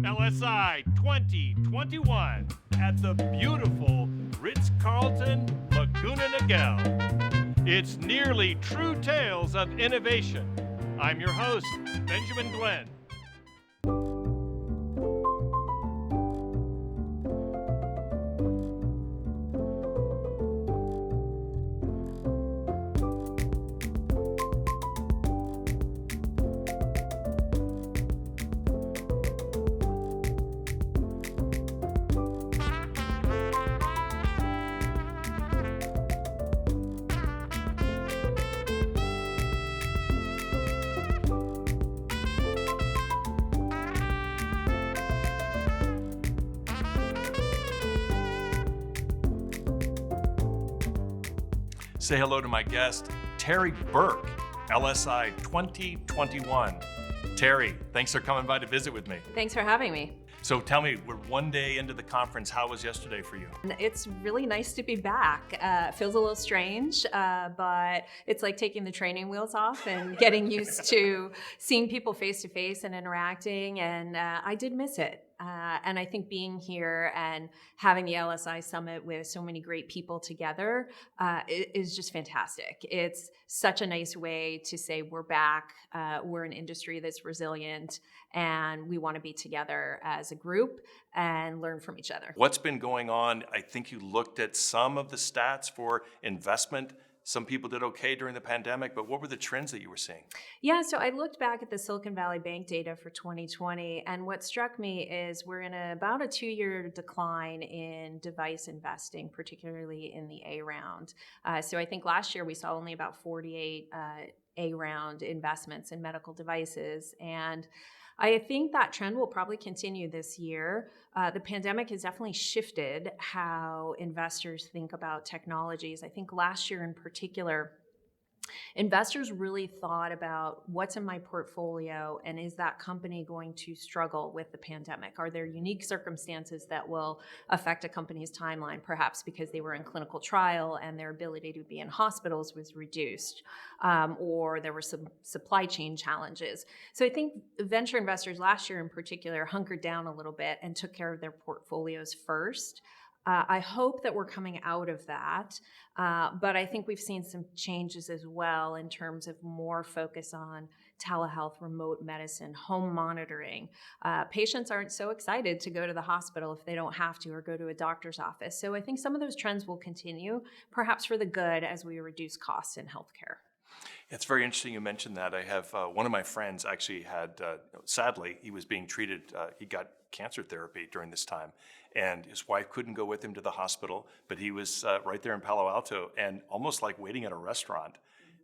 LSI 2021 at the beautiful Ritz-Carlton Laguna Niguel. It's nearly true tales of innovation. I'm your host, Benjamin Glenn. Say hello to my guest, Terri Burke, LSI 2021. Terri, thanks for coming by to visit with me. Thanks for having me. So tell me, we're one day into the conference. How was yesterday for you? It's really nice to be back. Feels a little strange, but it's like taking the training wheels off and getting used to seeing people face to face and interacting. And I did miss it. And I think being here and having the LSI Summit with so many great people together is just fantastic. It's such a nice way to say we're back, we're an industry that's resilient, and we want to be together as a group and learn from each other. What's been going on? I think you looked at some of the stats for investment. Some people did okay during the pandemic, but what were the trends that you were seeing? Yeah, so I looked back at the Silicon Valley Bank data for 2020, and what struck me is we're in about a 2-year decline in device investing, particularly in the A round. So I think last year we saw only about 48 A round investments in medical devices, and I think that trend will probably continue this year. The pandemic has definitely shifted how investors think about technologies. I think last year in particular, investors really thought about what's in my portfolio and is that company going to struggle with the pandemic? Are there unique circumstances that will affect a company's timeline, perhaps because they were in clinical trial and their ability to be in hospitals was reduced, or there were some supply chain challenges. So I think venture investors last year in particular hunkered down a little bit and took care of their portfolios first. I hope that we're coming out of that, but I think we've seen some changes as well in terms of more focus on telehealth, remote medicine, home monitoring. Patients aren't so excited to go to the hospital if they don't have to or go to a doctor's office. So I think some of those trends will continue, perhaps for the good as we reduce costs in healthcare. It's very interesting you mentioned that. I have one of my friends actually had, sadly, he was being treated, he got cancer therapy during this time, and his wife couldn't go with him to the hospital, but he was right there in Palo Alto and almost like waiting at a restaurant.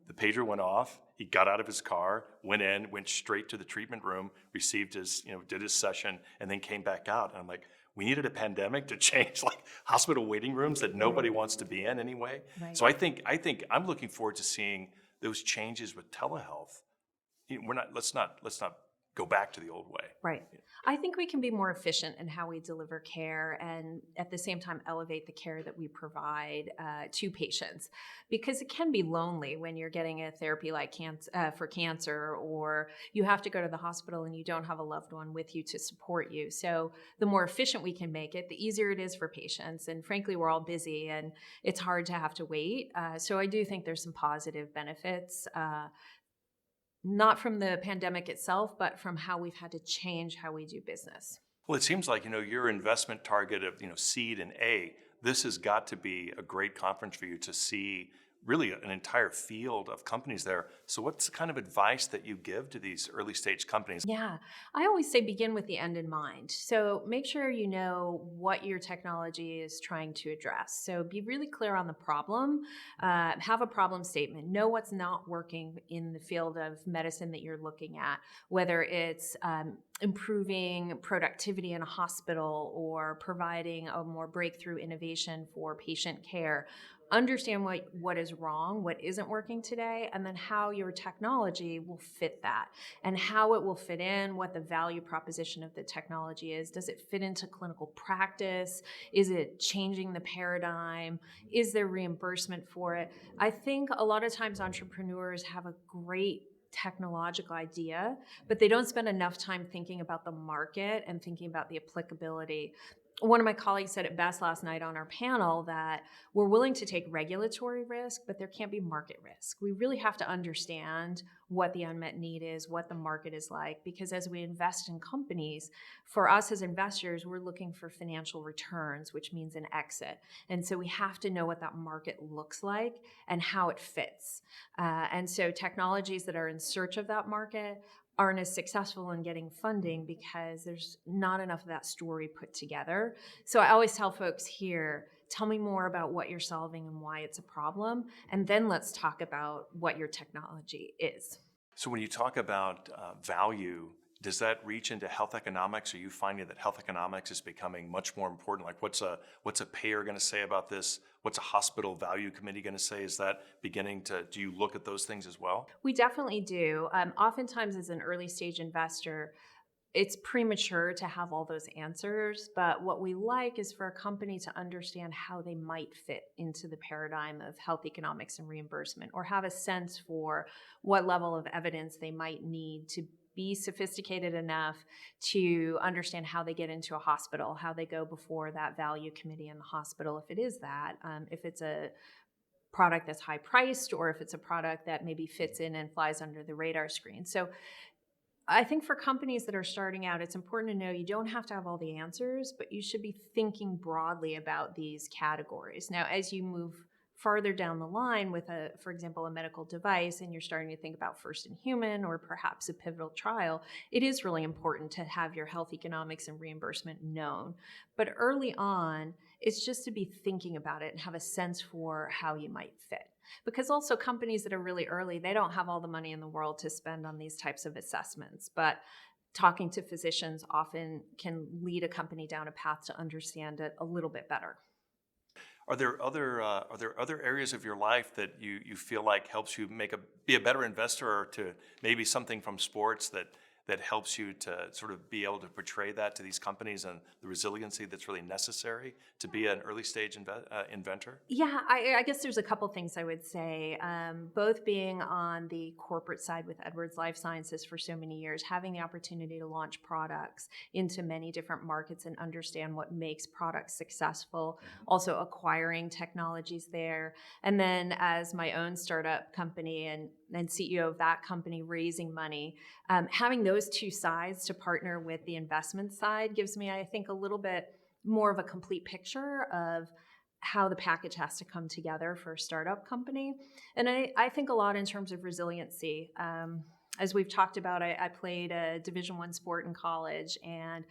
The pager went off, he got out of his car, went in, went straight to the treatment room, received his, did his session, and then came back out. And I'm like, we needed a pandemic to change like hospital waiting rooms that nobody wants to be in anyway. Right. So I think I'm looking forward to seeing those changes with telehealth. Let's not go back to the old way. Right. I think we can be more efficient in how we deliver care and at the same time elevate the care that we provide to patients, because it can be lonely when you're getting a therapy like for cancer, or you have to go to the hospital and you don't have a loved one with you to support you. So the more efficient we can make it, the easier it is for patients. And frankly, we're all busy and it's hard to have to wait. So I do think there's some positive benefits. Not from the pandemic itself, but from how we've had to change how we do business. Well, it seems like, your investment target of, seed and A, this has got to be a great conference for you to see really an entire field of companies there. So what's the kind of advice that you give to these early stage companies? Yeah, I always say begin with the end in mind. So make sure you know what your technology is trying to address. So be really clear on the problem, have a problem statement, know what's not working in the field of medicine that you're looking at, whether it's improving productivity in a hospital or providing a more breakthrough innovation for patient care. Understand what is wrong, what isn't working today, and then how your technology will fit that and how it will fit in, what the value proposition of the technology is. Does it fit into clinical practice? Is it changing the paradigm? Is there reimbursement for it? I think a lot of times entrepreneurs have a great technological idea, but they don't spend enough time thinking about the market and thinking about the applicability. One of my colleagues said it best last night on our panel that we're willing to take regulatory risk, but there can't be market risk. We really have to understand what the unmet need is, what the market is like, because as we invest in companies, for us as investors, we're looking for financial returns, which means an exit. And so we have to know what that market looks like and how it fits. And so technologies that are in search of that market aren't as successful in getting funding because there's not enough of that story put together. So I always tell folks here, tell me more about what you're solving and why it's a problem, and then let's talk about what your technology is. So when you talk about value, does that reach into health economics? Are you finding that health economics is becoming much more important? Like what's a payer going to say about this? What's a hospital value committee going to say? Is that beginning to, do you look at those things as well? We definitely do. Oftentimes as an early stage investor, it's premature to have all those answers, but what we like is for a company to understand how they might fit into the paradigm of health economics and reimbursement, or have a sense for what level of evidence they might need to be sophisticated enough to understand how they get into a hospital, how they go before that value committee in the hospital, if it is that, if it's a product that's high priced, or if it's a product that maybe fits in and flies under the radar screen. So I think for companies that are starting out, it's important to know you don't have to have all the answers, but you should be thinking broadly about these categories. Now, as you move farther down the line with for example, a medical device, and you're starting to think about first in human or perhaps a pivotal trial, it is really important to have your health economics and reimbursement known. But early on, it's just to be thinking about it and have a sense for how you might fit. Because also companies that are really early, they don't have all the money in the world to spend on these types of assessments. But talking to physicians often can lead a company down a path to understand it a little bit better. Are there other areas of your life that you feel like helps you be a better investor, or to maybe something from sports that helps you to sort of be able to portray that to these companies and the resiliency that's really necessary to be an early stage inventor? Yeah, I guess there's a couple things I would say. Both being on the corporate side with Edwards Life Sciences for so many years, having the opportunity to launch products into many different markets and understand what makes products successful, also acquiring technologies there. And then as my own startup company and CEO of that company, raising money, having those two sides to partner with the investment side gives me, I think, a little bit more of a complete picture of how the package has to come together for a startup company. And I think a lot in terms of resiliency. As we've talked about, I played a Division I sport in college, and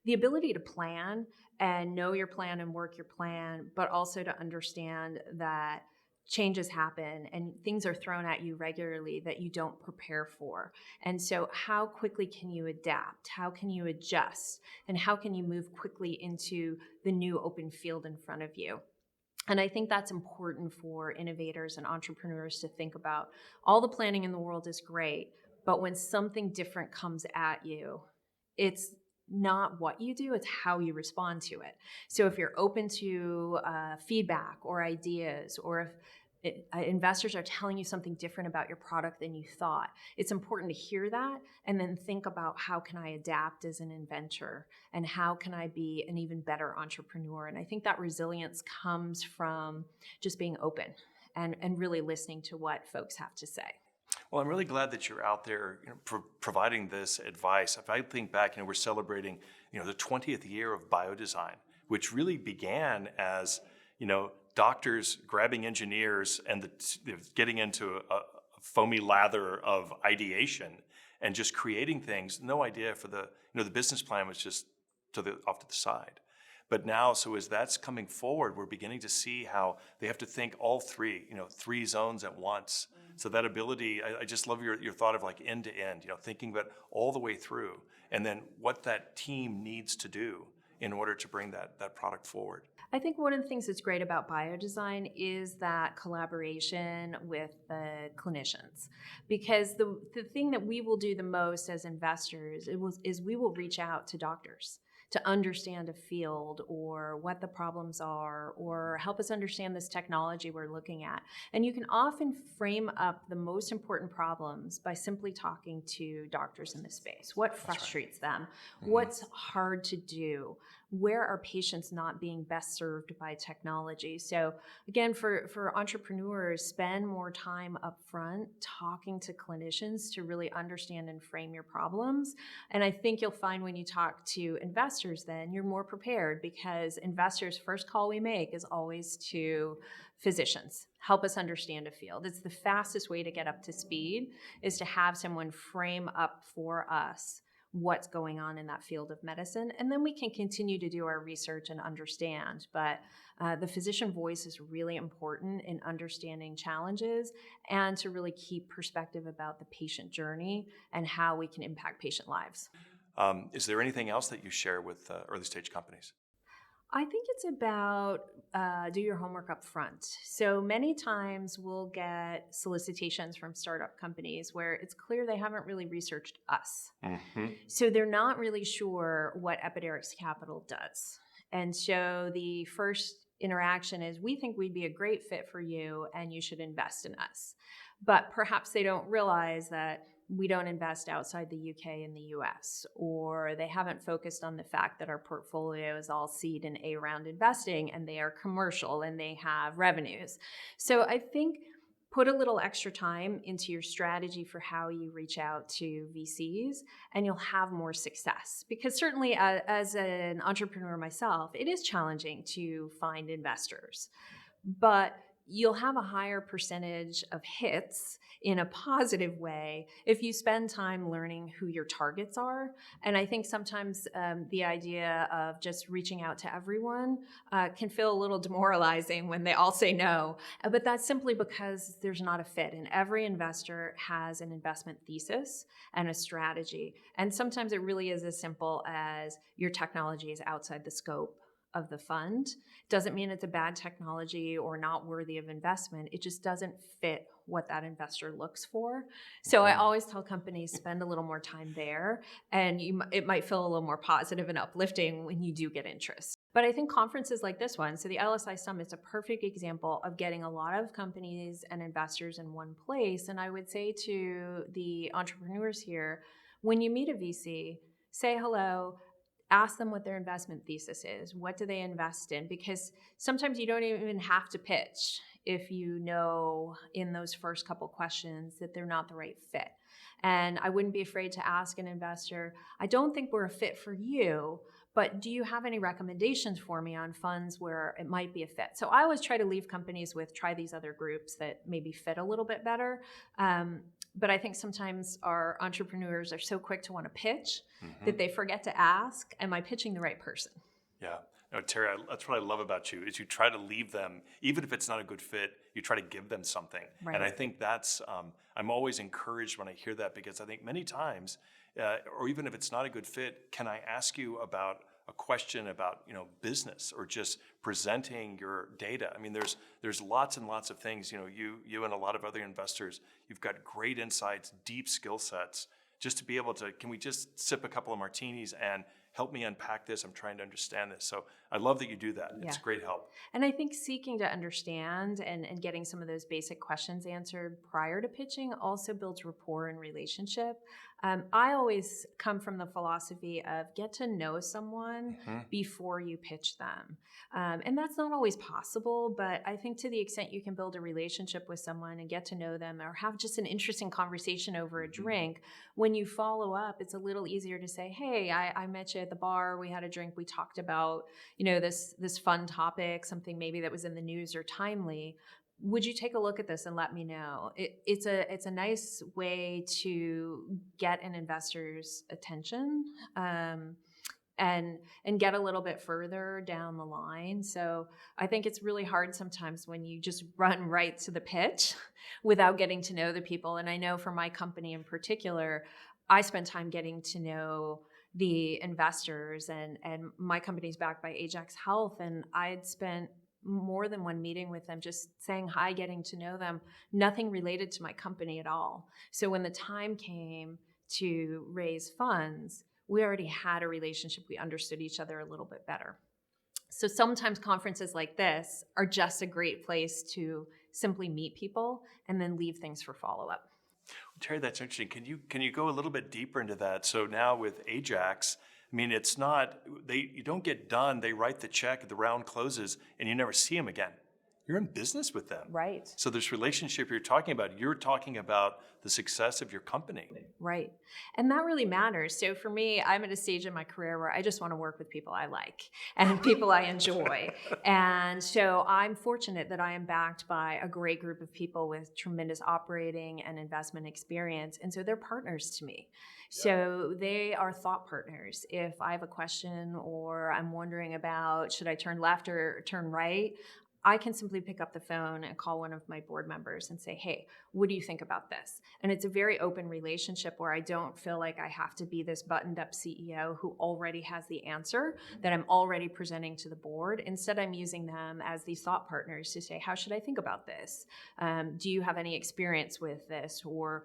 the ability to plan and know your plan and work your plan, but also to understand that changes happen and things are thrown at you regularly that you don't prepare for. And so how quickly can you adapt? How can you adjust? And how can you move quickly into the new open field in front of you? And I think that's important for innovators and entrepreneurs to think about. All the planning in the world is great, but when something different comes at you, it's not what you do, it's how you respond to it. So if you're open to feedback or ideas, or if investors are telling you something different about your product than you thought, it's important to hear that and then think about, how can I adapt as an inventor, and how can I be an even better entrepreneur? And I think that resilience comes from just being open and really listening to what folks have to say. Well, I'm really glad that you're out there, providing this advice. If I think back, we're celebrating, the 20th year of biodesign, which really began as, doctors grabbing engineers and getting into a foamy lather of ideation and just creating things. No idea for the business plan was just off to the side. But now, so as that's coming forward, we're beginning to see how they have to think all three zones at once. So that ability, I just love your thought of like end to end, thinking about all the way through, and then what that team needs to do in order to bring that product forward. I think one of the things that's great about biodesign is that collaboration with the clinicians, because the thing that we will do the most as investors is we will reach out to doctors to understand a field or what the problems are, or help us understand this technology we're looking at. And you can often frame up the most important problems by simply talking to doctors in the space. What frustrates them? What's hard to do? Where are patients not being best served by technology? So again, for entrepreneurs, spend more time up front talking to clinicians to really understand and frame your problems. And I think you'll find when you talk to investors, then you're more prepared, because investors' first call we make is always to physicians. Help us understand a field. It's the fastest way to get up to speed, is to have someone frame up for us what's going on in that field of medicine. And then we can continue to do our research and understand. But the physician voice is really important in understanding challenges and to really keep perspective about the patient journey and how we can impact patient lives. Is there anything else that you share with early stage companies? I think it's about do your homework up front. So many times we'll get solicitations from startup companies where it's clear they haven't really researched us. So they're not really sure what Epidarex Capital does. And so the first interaction is, we think we'd be a great fit for you and you should invest in us. But perhaps they don't realize that we don't invest outside the UK and the US, or they haven't focused on the fact that our portfolio is all seed and A round investing, and they are commercial and they have revenues. So I think put a little extra time into your strategy for how you reach out to VCs, and you'll have more success. Because certainly as an entrepreneur myself, it is challenging to find investors, but you'll have a higher percentage of hits in a positive way if you spend time learning who your targets are. And I think sometimes the idea of just reaching out to everyone can feel a little demoralizing when they all say no. But that's simply because there's not a fit. And every investor has an investment thesis and a strategy. And sometimes it really is as simple as your technology is outside the scope of the fund. Doesn't mean it's a bad technology or not worthy of investment. It just doesn't fit what that investor looks for. So I always tell companies, spend a little more time there, and it might feel a little more positive and uplifting when you do get interest. But I think conferences like this one, so the LSI Summit, is a perfect example of getting a lot of companies and investors in one place. And I would say to the entrepreneurs here, when you meet a VC, say hello, ask them what their investment thesis is. What do they invest in? Because sometimes you don't even have to pitch if you know in those first couple questions that they're not the right fit. And I wouldn't be afraid to ask an investor, I don't think we're a fit for you, but do you have any recommendations for me on funds where it might be a fit? So I always try to leave companies with, try these other groups that maybe fit a little bit better. But I think sometimes our entrepreneurs are so quick to want to pitch that they forget to ask, am I pitching the right person? Yeah. No, Terri, that's what I love about you, is you try to leave them, even if it's not a good fit, you try to give them something. Right. And I think that's, I'm always encouraged when I hear that, because I think many times, or even if it's not a good fit, can I ask you about a question about, business, or just presenting your data? I mean, there's lots and lots of things, you and a lot of other investors, you've got great insights, deep skill sets, just to be able to, can we just sip a couple of martinis and help me unpack this? I'm trying to understand this. So I love that you do that. Yeah. It's great help. And I think seeking to understand and getting some of those basic questions answered prior to pitching also builds rapport and relationship. I always come from the philosophy of get to know someone before you pitch them. And that's not always possible, but I think to the extent you can build a relationship with someone and get to know them, or have just an interesting conversation over a drink, when you follow up, it's a little easier to say, hey, I met you at the bar, we had a drink, we talked about, this fun topic, something maybe that was in the news or timely. Would you take a look at this and let me know? It's a nice way to get an investor's attention and get a little bit further down the line. So I think it's really hard sometimes when you just run right to the pitch without getting to know the people. And I know for my company in particular, I spend time getting to know the investors, and my company's backed by Ajax Health, and I'd spent more than one meeting with them, just saying hi, getting to know them, nothing related to my company at all. So when the time came to raise funds, we already had a relationship. We understood each other a little bit better. So sometimes conferences like this are just a great place to simply meet people and then leave things for follow-up. Terry, that's interesting. Can you go a little bit deeper into that? So now with Ajax, I mean, it's not, you don't get done, they write the check, the round closes, and you never see them again. You're in business with them. Right. So this relationship you're talking about the success of your company. Right. And that really matters. So for me, I'm at a stage in my career where I just want to work with people I like and people I enjoy. And so I'm fortunate that I am backed by a great group of people with tremendous operating and investment experience. And so they're partners to me. So they are thought partners. If I have a question or I'm wondering about should I turn left or turn right, I can simply pick up the phone and call one of my board members and say, hey, what do you think about this? And it's a very open relationship where I don't feel like I have to be this buttoned up CEO who already has the answer that I'm already presenting to the board. Instead, I'm using them as these thought partners to say, how should I think about this? Do you have any experience with this? Or,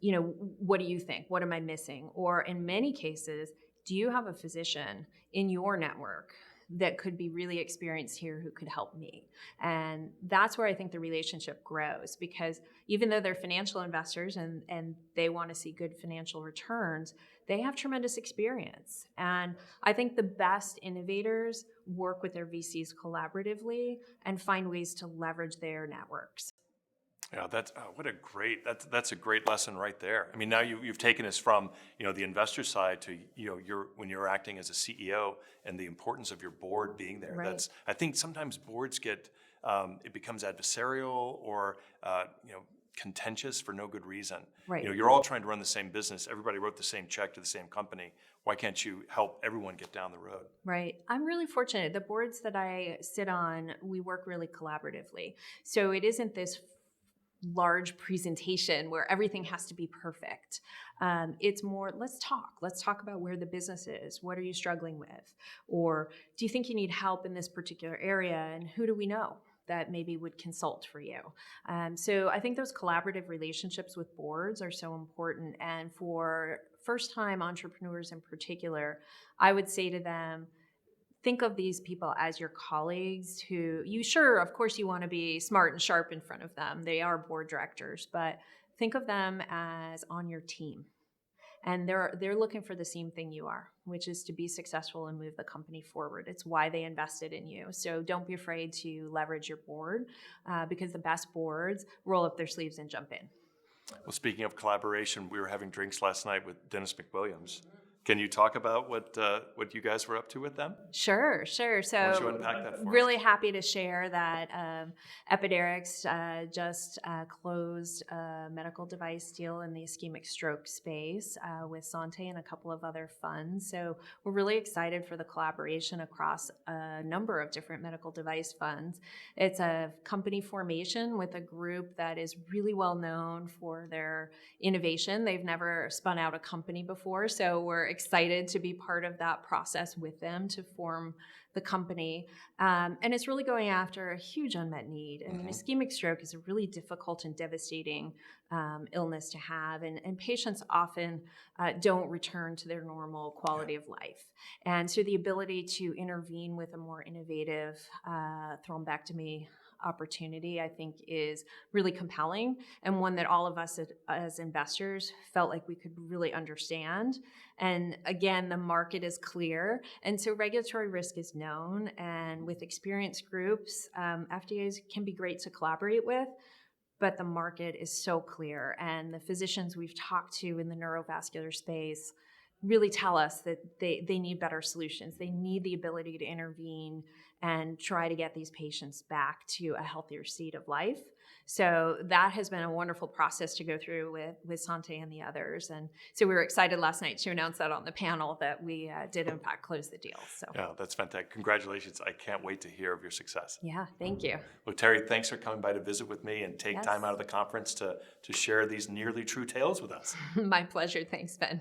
what do you think? What am I missing? Or in many cases, do you have a physician in your network that could be really experienced here who could help me? And that's where I think the relationship grows, because even though they're financial investors and they want to see good financial returns, they have tremendous experience. And I think the best innovators work with their VCs collaboratively and find ways to leverage their networks. Yeah, that's a great lesson right there. I mean, now you've taken us from the investor side to when you're acting as a CEO and the importance of your board being there. Right. I think sometimes boards get it becomes adversarial or contentious for no good reason. Right. You're all trying to run the same business. Everybody wrote the same check to the same company. Why can't you help everyone get down the road? Right. I'm really fortunate. The boards that I sit on, we work really collaboratively. So it isn't this large presentation where everything has to be perfect. It's more, let's talk about where the business is. What are you struggling with? Or do you think you need help in this particular area? And who do we know that maybe would consult for you? So I think those collaborative relationships with boards are so important. And for first-time entrepreneurs in particular, I would say to them, think of these people as your colleagues who of course you want to be smart and sharp in front of them. They are board directors, but think of them as on your team. And they're looking for the same thing you are, which is to be successful and move the company forward. It's why they invested in you. So don't be afraid to leverage your board because the best boards roll up their sleeves and jump in. Well, speaking of collaboration, we were having drinks last night with Dennis McWilliams. Can you talk about what you guys were up to with them? Sure. Why don't you unpack that for us? Really happy to share that Epidarex just closed a medical device deal in the ischemic stroke space with Sante and a couple of other funds. So we're really excited for the collaboration across a number of different medical device funds. It's a company formation with a group that is really well known for their innovation. They've never spun out a company before, so we're excited to be part of that process with them to form the company. And it's really going after a huge unmet need. I mean, ischemic stroke is a really difficult and devastating illness to have. And patients often don't return to their normal quality of life. And so the ability to intervene with a more innovative thrombectomy opportunity, I think, is really compelling and one that all of us as investors felt like we could really understand. And again, the market is clear, and so regulatory risk is known. And with experienced groups, FDAs can be great to collaborate with, but the market is so clear. And the physicians we've talked to in the neurovascular space really tell us that they need better solutions. They need the ability to intervene and try to get these patients back to a healthier state of life. So that has been a wonderful process to go through with Sante and the others. And so we were excited last night to announce that on the panel that we did in fact close the deal. So yeah, that's fantastic. Congratulations. I can't wait to hear of your success. Yeah, thank you. Well, Terri, thanks for coming by to visit with me and take time out of the conference to share these nearly true tales with us. My pleasure. Thanks, Ben.